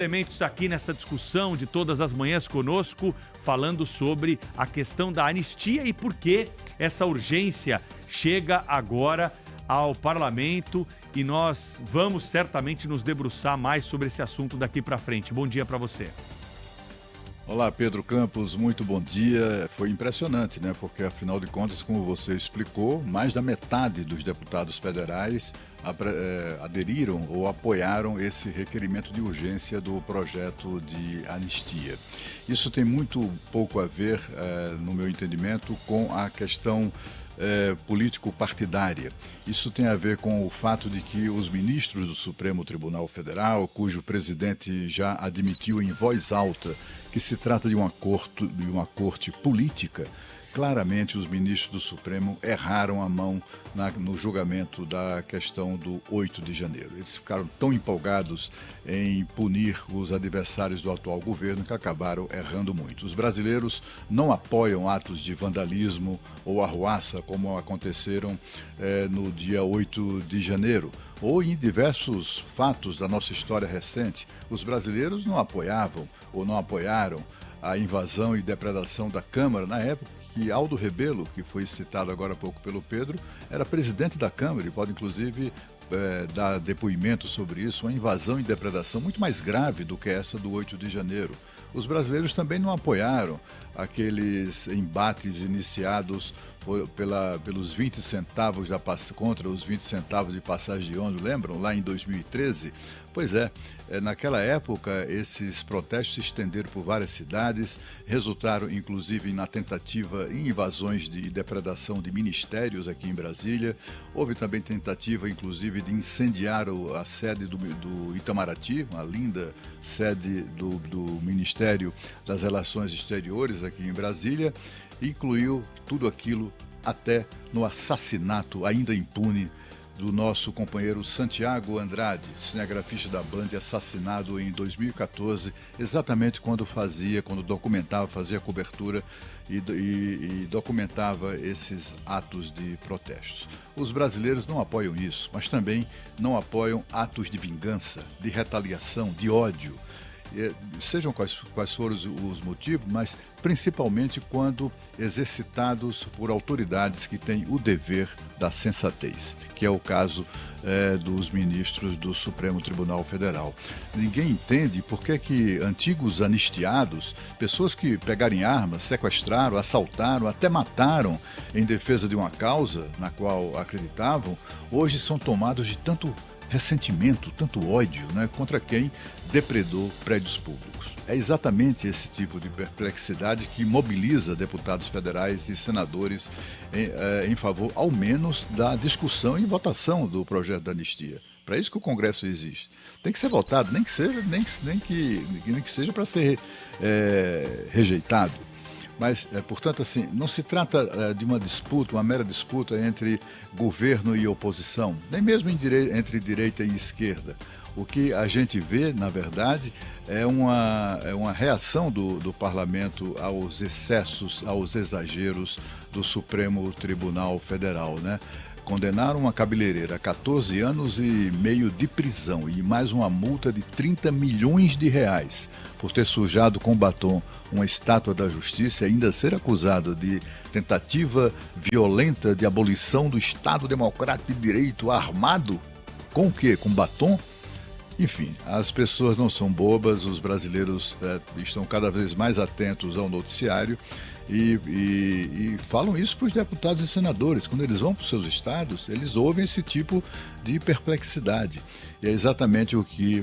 Elementos aqui nessa discussão de todas as manhãs conosco, falando sobre a questão da anistia e por que essa urgência chega agora ao parlamento, e nós vamos certamente nos debruçar mais sobre esse assunto daqui para frente. Bom dia para você. Olá, Pedro Campos, muito bom dia. Foi impressionante, né? Porque, afinal de contas, como você explicou, mais da metade dos deputados federais aderiram ou apoiaram esse requerimento de urgência do projeto de anistia. Isso tem muito pouco a ver, no meu entendimento, com a questão político-partidária. Isso tem a ver com o fato de que os ministros do Supremo Tribunal Federal, cujo presidente já admitiu em voz alta que se trata de uma corte política, claramente os ministros do Supremo erraram a mão no julgamento da questão do 8 de janeiro. Eles ficaram tão empolgados em punir os adversários do atual governo que acabaram errando muito. Os brasileiros não apoiam atos de vandalismo ou arruaça como aconteceram no dia 8 de janeiro, ou em diversos fatos da nossa história recente. Os brasileiros não apoiavam ou não apoiaram a invasão e depredação da Câmara na época que Aldo Rebelo, que foi citado agora há pouco pelo Pedro, era presidente da Câmara e pode inclusive dar depoimento sobre isso, uma invasão e depredação muito mais grave do que essa do 8 de janeiro. Os brasileiros também não apoiaram aqueles embates iniciados pelos 20 centavos contra os 20 centavos de passagem de ônibus, lembram? Lá em 2013? Pois é, naquela época esses protestos se estenderam por várias cidades, resultaram inclusive na tentativa em invasões de depredação de ministérios aqui em Brasília. Houve também tentativa inclusive de incendiar a sede do Itamaraty, uma linda sede do Ministério das Relações Exteriores aqui em Brasília. Incluiu tudo aquilo até no assassinato ainda impune do nosso companheiro Santiago Andrade, cinegrafista da Band, assassinado em 2014, exatamente quando fazia cobertura e documentava esses atos de protestos. Os brasileiros não apoiam isso, mas também não apoiam atos de vingança, de retaliação, de ódio. Sejam quais forem os motivos, mas principalmente quando exercitados por autoridades que têm o dever da sensatez, que é o caso dos ministros do Supremo Tribunal Federal. Ninguém entende por que antigos anistiados, pessoas que pegaram armas, sequestraram, assaltaram, até mataram em defesa de uma causa na qual acreditavam, hoje são tomados de tanto ressentimento, tanto ódio, né, contra quem depredou prédios públicos. É exatamente esse tipo de perplexidade que mobiliza deputados federais e senadores em favor, ao menos, da discussão e votação do projeto da anistia. Para isso que o Congresso existe. Tem que ser votado, nem que seja para ser rejeitado. Mas, portanto, assim, não se trata de uma disputa, uma mera disputa entre governo e oposição, nem mesmo entre direita e esquerda. O que a gente vê, na verdade, é uma reação do parlamento aos excessos, aos exageros do Supremo Tribunal Federal, né? Condenaram uma cabeleireira a 14 anos e meio de prisão e mais uma multa de 30 milhões de reais por ter sujado com batom uma estátua da justiça e ainda ser acusado de tentativa violenta de abolição do Estado Democrático de Direito armado. Com o quê? Com batom? Enfim, as pessoas não são bobas, os brasileiros estão cada vez mais atentos ao noticiário e falam isso para os deputados e senadores. Quando eles vão para os seus estados, eles ouvem esse tipo de perplexidade. E é exatamente o que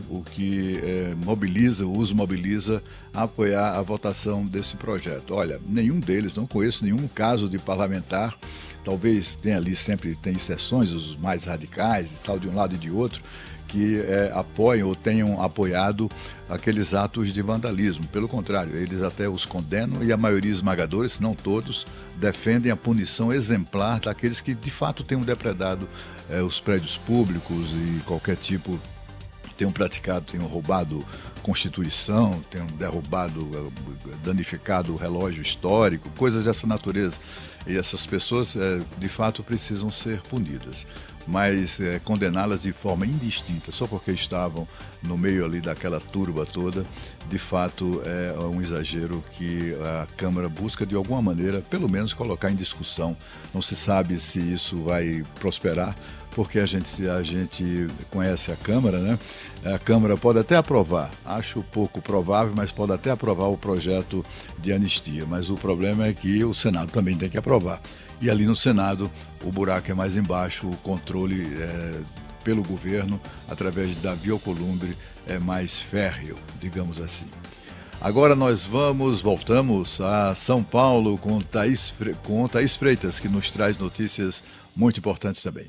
os mobiliza a apoiar a votação desse projeto. Olha, nenhum deles, não conheço nenhum caso de parlamentar, talvez tenha ali, sempre tem exceções, os mais radicais e tal, de um lado e de outro, que apoiam ou tenham apoiado aqueles atos de vandalismo. Pelo contrário, eles até os condenam e a maioria esmagadora, se não todos, defendem a punição exemplar daqueles que de fato tenham depredado os prédios públicos e qualquer tipo, tenham roubado Constituição, tenham derrubado, danificado o relógio histórico, coisas dessa natureza. E essas pessoas, de fato, precisam ser punidas. Mas condená-las de forma indistinta, só porque estavam no meio ali daquela turba toda, de fato é um exagero que a Câmara busca de alguma maneira, pelo menos, colocar em discussão. Não se sabe se isso vai prosperar, porque a gente conhece a Câmara, né? A Câmara pode até aprovar, acho pouco provável, mas pode até aprovar o projeto de anistia. Mas o problema é que o Senado também tem que aprovar. E ali no Senado, o buraco é mais embaixo, o controle pelo governo, através da Davi Alcolumbre, é mais férreo, digamos assim. Agora nós voltamos a São Paulo com Thaís Freitas, que nos traz notícias muito importantes também.